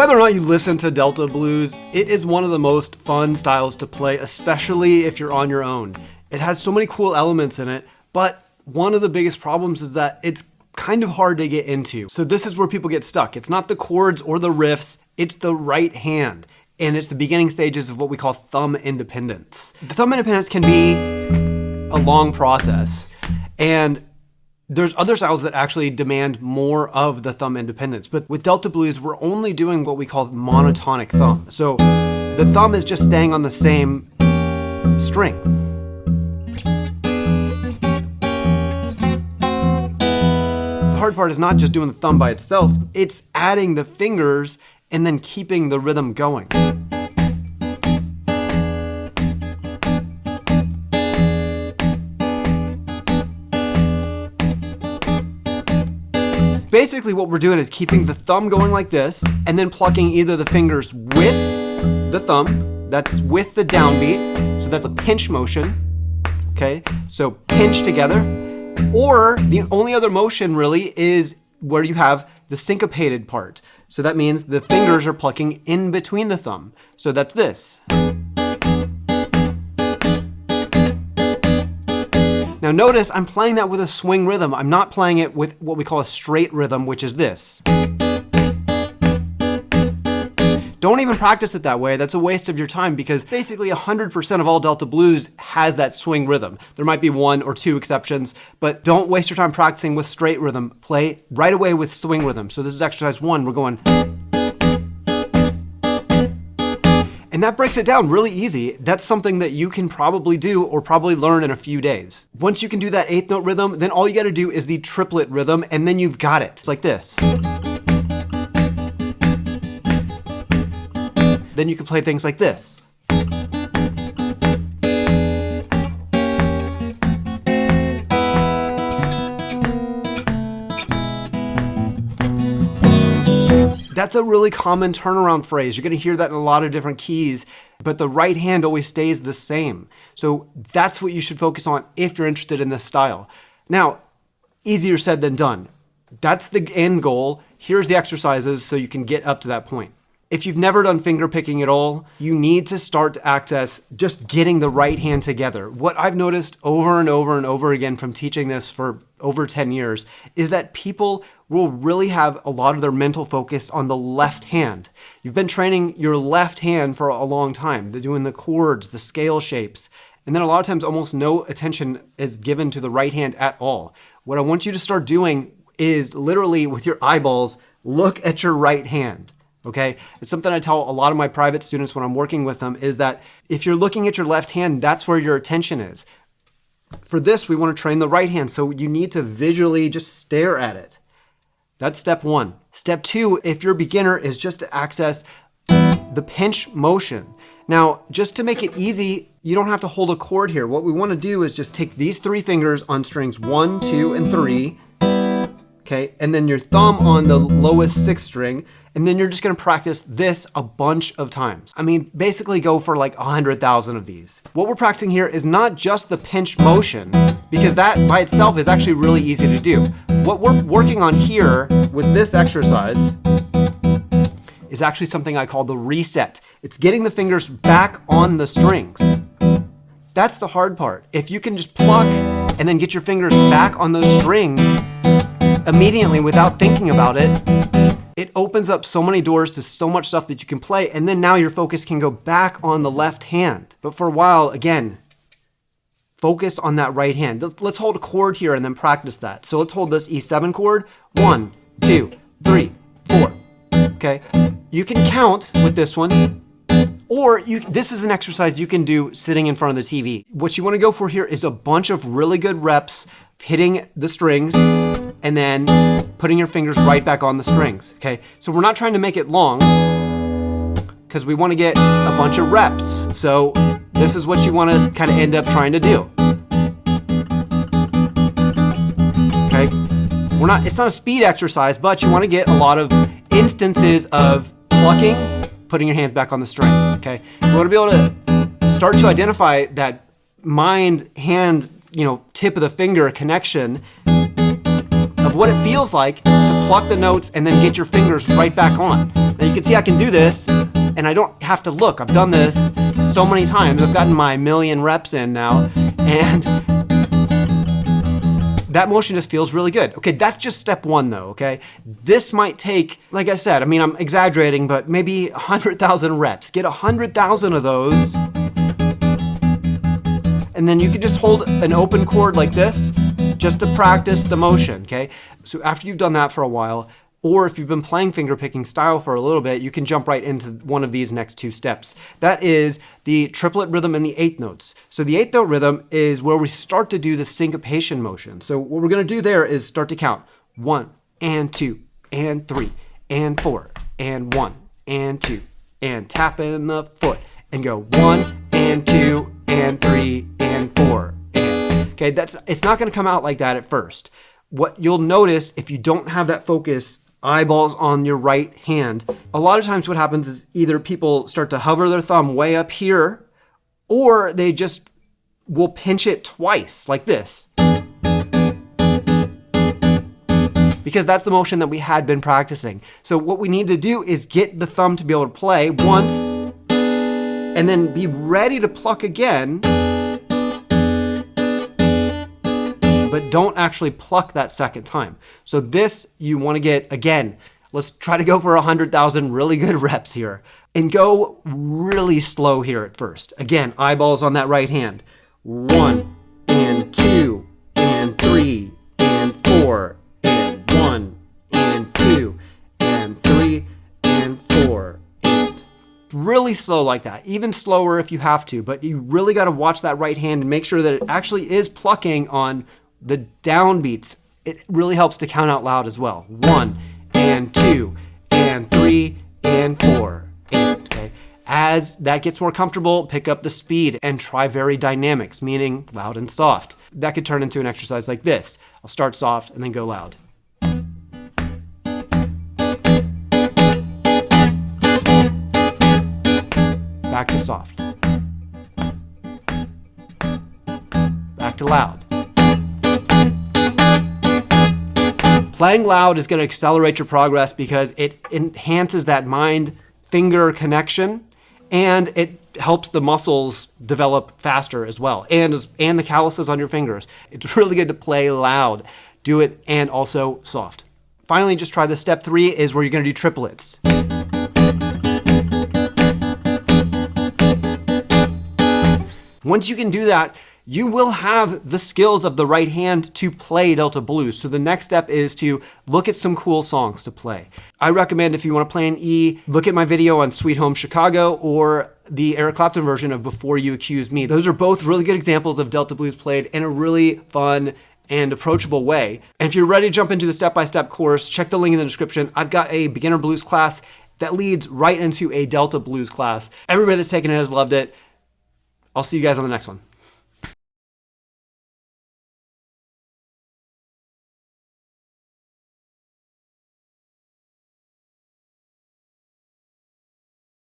Whether or not you listen to Delta Blues, it is one of the most fun styles to play, especially if you're on your own. It has so many cool elements in it, but one of the biggest problems is that it's kind of hard to get into. So this is where people get stuck. It's not the chords or the riffs, it's the right hand. And it's the beginning stages of what we call thumb independence. The thumb independence can be a long process. And there's other styles that actually demand more of the thumb independence. But with Delta Blues, we're only doing what we call monotonic thumb. So the thumb is just staying on the same string. The hard part is not just doing the thumb by itself, it's adding the fingers and then keeping the rhythm going. Basically what we're doing is keeping the thumb going like this and then plucking either the fingers with the thumb, that's with the downbeat, so that's the pinch motion, okay? So pinch together, or the only other motion really is where you have the syncopated part. So that means the fingers are plucking in between the thumb. So that's this. Now notice I'm playing that with a swing rhythm. I'm not playing it with what we call a straight rhythm, which is this. Don't even practice it that way. That's a waste of your time because basically 100% of all Delta Blues has that swing rhythm. There might be one or two exceptions, but don't waste your time practicing with straight rhythm. Play right away with swing rhythm. So this is exercise 1. We're going. And that breaks it down really easy. That's something that you can probably do or probably learn in a few days. Once you can do that 8th note rhythm, then all you got to do is the triplet rhythm, and then you've got it. It's like this. Then you can play things like this. That's a really common turnaround phrase. You're going to hear that in a lot of different keys, but the right hand always stays the same. So that's what you should focus on if you're interested in this style. Now, easier said than done. That's the end goal. Here's the exercises so you can get up to that point. If you've never done finger picking at all, you need to start to access just getting the right hand together. What I've noticed over and over and over again from teaching this for over 10 years is that people will really have a lot of their mental focus on the left hand. You've been training your left hand for a long time. They're doing the chords, the scale shapes, and then a lot of times almost no attention is given to the right hand at all. What I want you to start doing is literally with your eyeballs, look at your right hand. Okay, it's something I tell a lot of my private students when I'm working with them is that if you're looking at your left hand, that's where your attention is. For this, we want to train the right hand, so you need to visually just stare at it. That's step 1. Step 2, if you're a beginner, is just to access the pinch motion. Now, just to make it easy, you don't have to hold a chord here. What we want to do is just take these 3 fingers on strings 1, 2, and 3, okay, and then your thumb on the lowest 6th string, and then you're just gonna practice this a bunch of times. I mean, basically go for like 100,000 of these. What we're practicing here is not just the pinch motion, because that by itself is actually really easy to do. What we're working on here with this exercise is actually something I call the reset. It's getting the fingers back on the strings. That's the hard part. If you can just pluck and then get your fingers back on those strings immediately without thinking about it, it opens up so many doors to so much stuff that you can play, and then now your focus can go back on the left hand. But for a while, again, focus on that right hand. Let's hold a chord here and then practice that. So let's hold this E7 chord. 1, 2, 3, 4. Okay? You can count with this one, or this is an exercise you can do sitting in front of the TV. What you want to go for here is a bunch of really good reps hitting the strings and then putting your fingers right back on the strings, okay? So we're not trying to make it long because we want to get a bunch of reps. So this is what you want to kind of end up trying to do. Okay? It's not a speed exercise, but you want to get a lot of instances of plucking, putting your hands back on the string, okay? You want to be able to start to identify that mind-hand, tip of the finger connection of of what it feels like to pluck the notes and then get your fingers right back on. Now you can see I can do this and I don't have to look. I've done this so many times. I've gotten my 1,000,000 reps in now, and that motion just feels really good. Okay, that's just step one though, okay? This might take, like I said, I mean, I'm exaggerating, but maybe 100,000 reps. Get 100,000 of those. And then you can just hold an open chord like this just to practice the motion, okay? So after you've done that for a while, or if you've been playing fingerpicking style for a little bit, you can jump right into one of these next two steps. That is the triplet rhythm and the eighth notes. So the eighth note rhythm is where we start to do the syncopation motion. So what we're gonna do there is start to count 1 and 2 and 3 and 4 and 1 and 2 and tap in the foot and go 1 and 2 and 3 and 4 and, okay, it's not gonna come out like that at first. What you'll notice if you don't have that focus, eyeballs on your right hand, a lot of times what happens is either people start to hover their thumb way up here, or they just will pinch it twice like this. Because that's the motion that we had been practicing. So what we need to do is get the thumb to be able to play once, and then be ready to pluck again, but don't actually pluck that second time. So this, you want to get, again, let's try to go for 100,000 really good reps here. And go really slow here at first. Again, eyeballs on that right hand. 1 and 2 and 3 and 4 and 1 and 2 and 3 and 4 and really slow like that. Even slower if you have to, but you really got to watch that right hand and make sure that it actually is plucking on the downbeats. It really helps to count out loud as well. 1 and 2 and 3 and 4 and, okay? As that gets more comfortable, pick up the speed and try vari dynamics, meaning loud and soft. That could turn into an exercise like this. I'll start soft and then go loud. Back to soft. Back to loud. Playing loud is going to accelerate your progress because it enhances that mind-finger connection, and it helps the muscles develop faster as well, and the calluses on your fingers. It's really good to play loud. Do it, and also soft. Finally, just try the step 3 is where you're going to do triplets. Once you can do that, you will have the skills of the right hand to play Delta blues. So the next step is to look at some cool songs to play. I recommend, if you want to play an E, look at my video on Sweet Home Chicago or the Eric Clapton version of Before You Accuse Me. Those are both really good examples of Delta blues played in a really fun and approachable way. And if you're ready to jump into the step-by-step course, check the link in the description. I've got a beginner blues class that leads right into a Delta blues class. Everybody that's taken it has loved it. I'll see you guys on the next one.